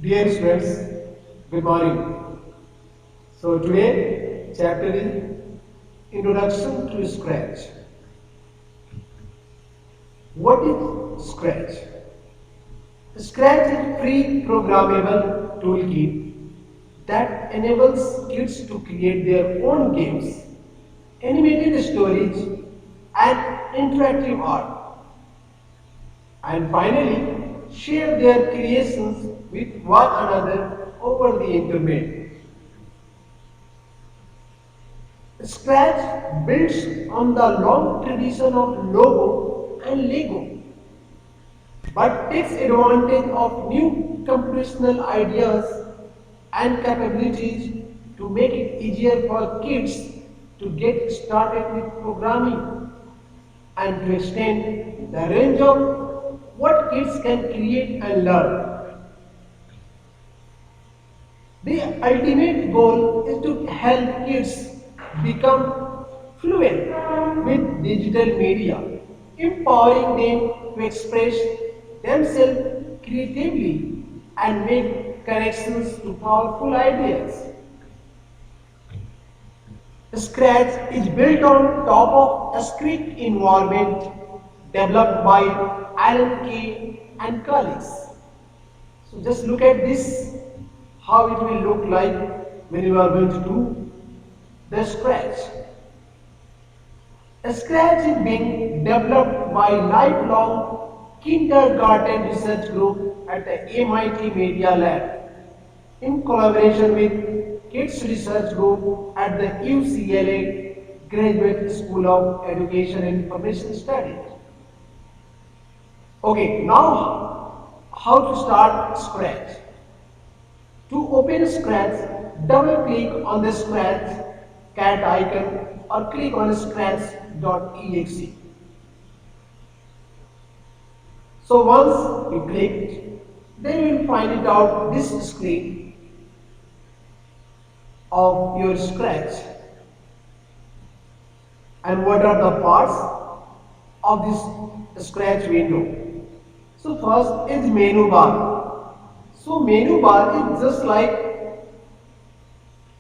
Dear students, good morning. So today chapter is Introduction to Scratch. What is Scratch? Scratch is free programmable toolkit that enables kids to create their own games, animated stories, and interactive art. And finally, share their creations with one another over the internet. Scratch builds on the long tradition of Logo and Lego, but takes advantage of new computational ideas and capabilities to make it easier for kids to get started with programming and to extend the range of what kids can create and learn. The ultimate goal is to help kids become fluent with digital media, empowering them to express themselves creatively and make connections to powerful ideas. Scratch is built on top of a script environment developed by Alan Kay and colleagues. So just look at this, how it will look like when you are going to do the Scratch. Scratch is being developed by lifelong kindergarten research group at the MIT Media Lab in collaboration with Kids Research Group at the UCLA Graduate School of Education and Information Studies. Okay, now how to start Scratch. To open Scratch, double click on the Scratch cat icon or click on scratch.exe. So once you click, then you will find it out this screen of your Scratch. And what are the parts of this Scratch window? So first is menu bar. So menu bar is just like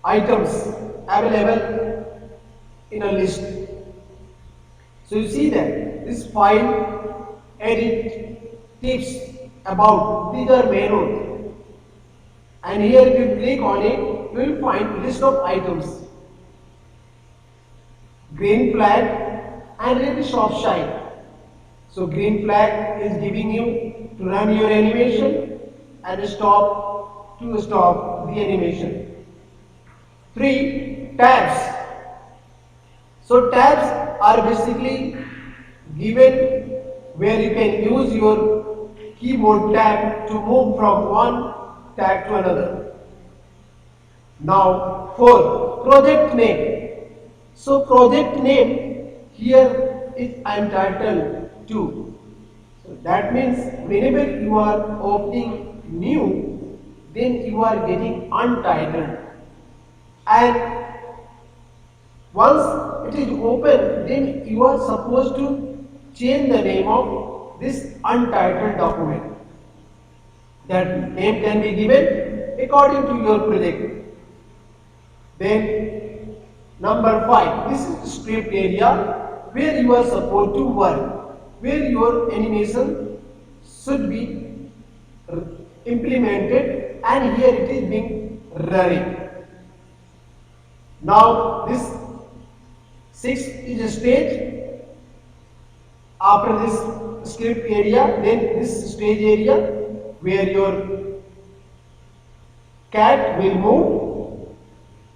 items available in a list. So you see that this file, edit, tips, about, these are menus. And here if you click on it, you will find list of items. Green flag and red soft shine. So green flag is giving you to run your animation and stop to stop the animation. 3 tabs. So tabs are basically given where you can use your keyboard tab to move from one tab to another. Now 4 project name. So project name here is entitled to. So that means whenever you are opening new, then you are getting untitled. And once it is open, then you are supposed to change the name of this untitled document. That name can be given according to your project. Then number 5, this is script area where you are supposed to work, where your animation should be implemented, and here it is being running. Now this 6 is a stage. After this script area, then this stage area where your cat will move.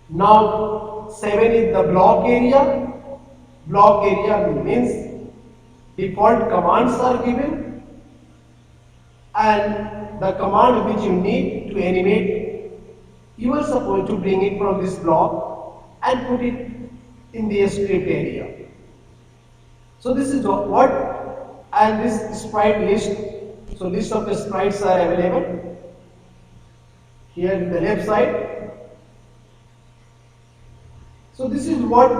Now 7 is the block area. Block area means default commands are given, and the command which you need to animate, you are supposed to bring it from this block and put it in the script area. So this is what, and this sprite list. So list of the sprites are available here in the left side. So this is what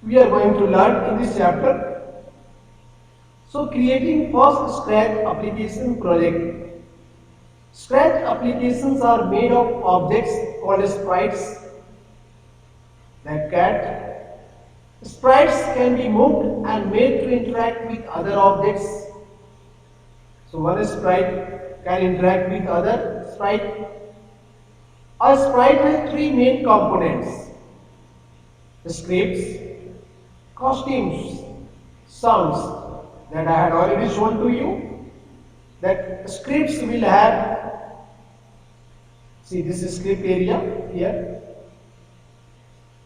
we are going to learn in this chapter. So creating first Scratch application project. Scratch applications are made of objects called sprites. That cat. Sprites can be moved and made to interact with other objects. So one sprite can interact with other sprite. A sprite has three main components: scripts, costumes, sounds, that I had already shown to you. That scripts will have, see this is script area here.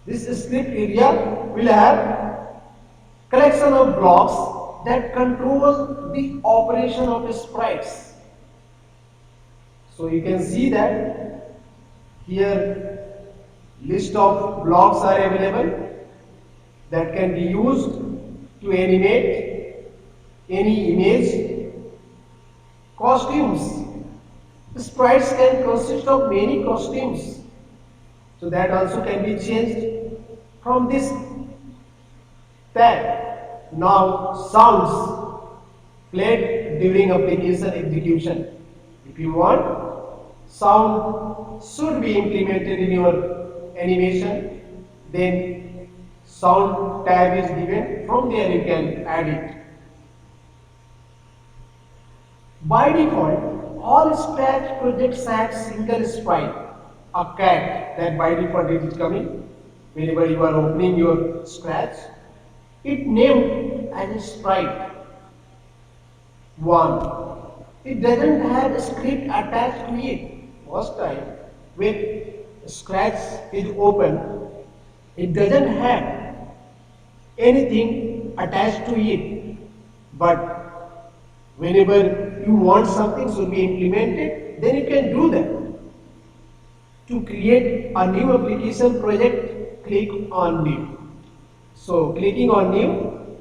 This script area will have collection of blocks that control the operation of sprites. So you can see that here list of blocks are available that can be used to animate any image. Costumes. Sprites can consist of many costumes. So that also can be changed from this tag. Now sounds played during application execution. If you want, sound should be implemented in your animation, then sound tag is given. From there you can add it. By default, all Scratch projects have single sprite, a cat, that by default it is coming. Whenever you are opening your Scratch, it named as a sprite 1. It doesn't have a script attached to it. First time when Scratch is open, it doesn't have anything attached to it. But whenever you want something should be implemented, then you can do that. To create a new application project, click on new. So clicking on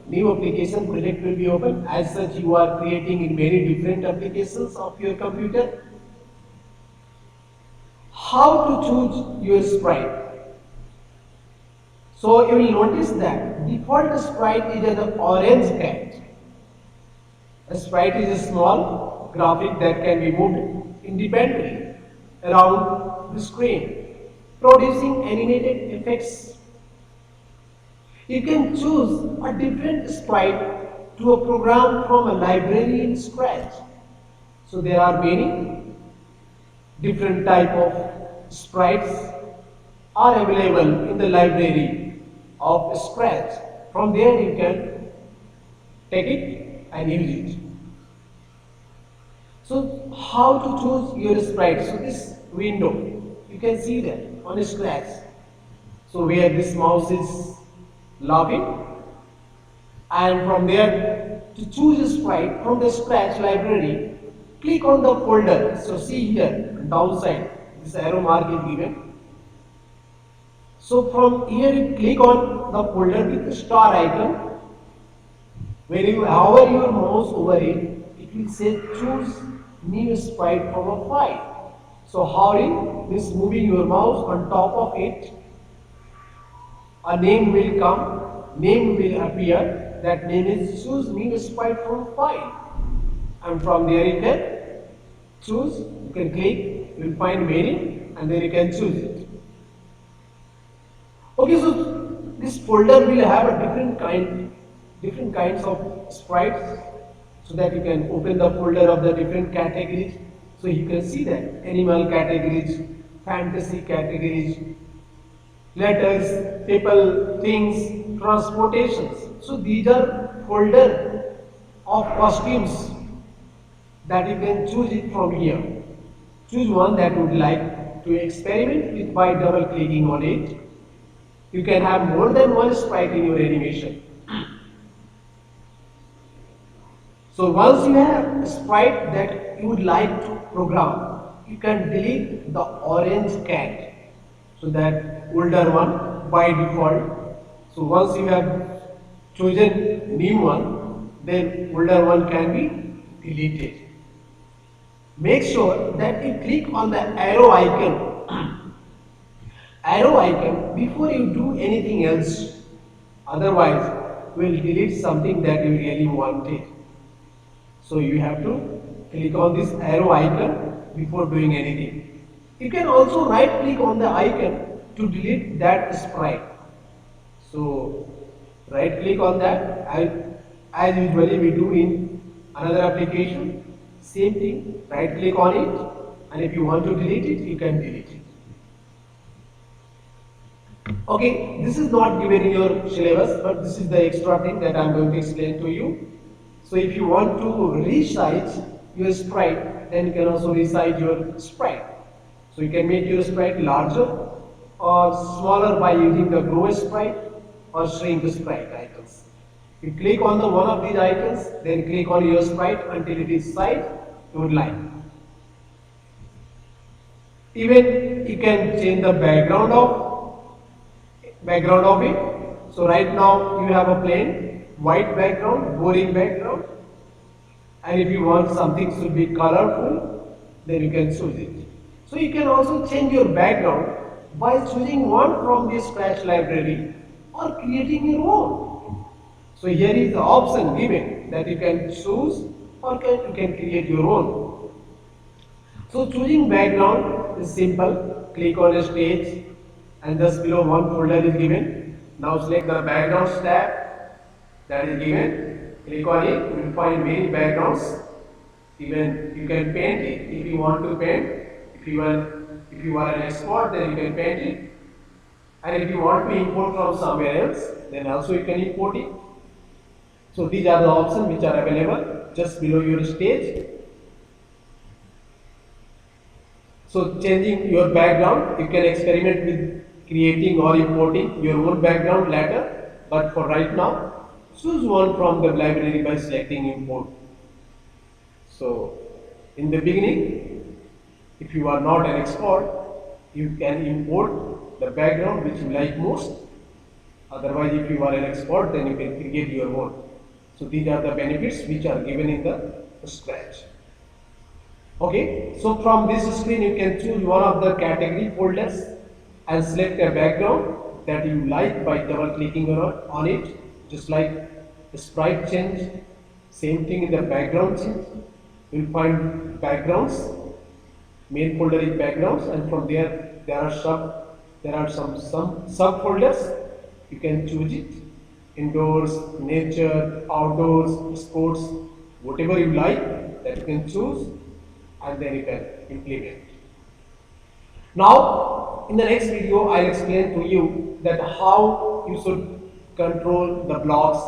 new application project will be open. As such, you are creating in many different applications of your computer. How to choose your sprite? So you will notice that default sprite is an orange cat. A sprite is a small graphic that can be moved independently around the screen, producing animated effects. You can choose a different sprite to a program from a library in Scratch. So there are many different type of sprites are available in the library of Scratch. From there you can take it and use it. So how to choose your sprite? So this window, you can see that on Scratch. So where this mouse is laughing, and from there to choose a sprite from the Scratch library, click on the folder. So see here downside, this arrow mark is given. So from here you click on the folder with the star icon. When you hover your mouse over it, it will say choose new sprite from a file. So hovering means moving your mouse on top of it. A name will come, name will appear. That name is choose new sprite from file. And from there you can choose, you can click, you will find many, and then you can choose it. Okay, so this folder will have a different kinds of sprites, so that you can open the folder of the different categories. So you can see that animal categories, fantasy categories, letters, people, things, transportations. So these are folder of costumes that you can choose it from here. Choose one that you would like to experiment with by double clicking on it. You can have more than one sprite in your animation. So once you have a sprite that you would like to program, you can delete the orange cat. So that older one by default. So once you have chosen new one, then older one can be deleted. Make sure that you click on the arrow icon. Arrow icon before you do anything else. Otherwise, will delete something that you really wanted. So you have to click on this arrow icon before doing anything. You can also right click on the icon to delete that sprite. So right click on that, and as usually we do in another application, same thing, right click on it, and if you want to delete it, you can delete it. Okay, this is not given in your syllabus, but this is the extra thing that I am going to explain to you. So if you want to resize your sprite, then you can also resize your sprite. So you can make your sprite larger or smaller by using the grow sprite or shrink sprite icons. You click on the one of these icons, then click on your sprite until it is size you would like. Even you can change the background of it. So right now you have a plain white background, boring background, and if you want something should be colorful, then you can choose it. So you can also change your background by choosing one from the Scratch library or creating your own. So here is the option given that you can choose or you can create your own. So choosing background is simple. Click on a stage and just below one folder is given. Now select the backgrounds tab that is given. Click on it. You will find many backgrounds. Even you can paint it if you want to paint. If you are an expert, then you can paint it. And if you want to import from somewhere else, then also you can import it. So these are the options which are available just below your stage. So changing your background, you can experiment with creating or importing your own background later, but for right now, choose one from the library by selecting import. So in the beginning, if you are not an expert, you can import the background which you like most. Otherwise, if you are an expert, then you can create your own. So these are the benefits which are given in the Scratch. Okay, so from this screen you can choose one of the category folders and select a background that you like by double clicking on it, just like the sprite change. Same thing in the background change. You will find backgrounds. Main folder is backgrounds, and from there there are some subfolders. You can choose it: indoors, nature, outdoors, sports, whatever you like that you can choose, and then you can implement. Now, in the next video, I'll explain to you that how you should control the blocks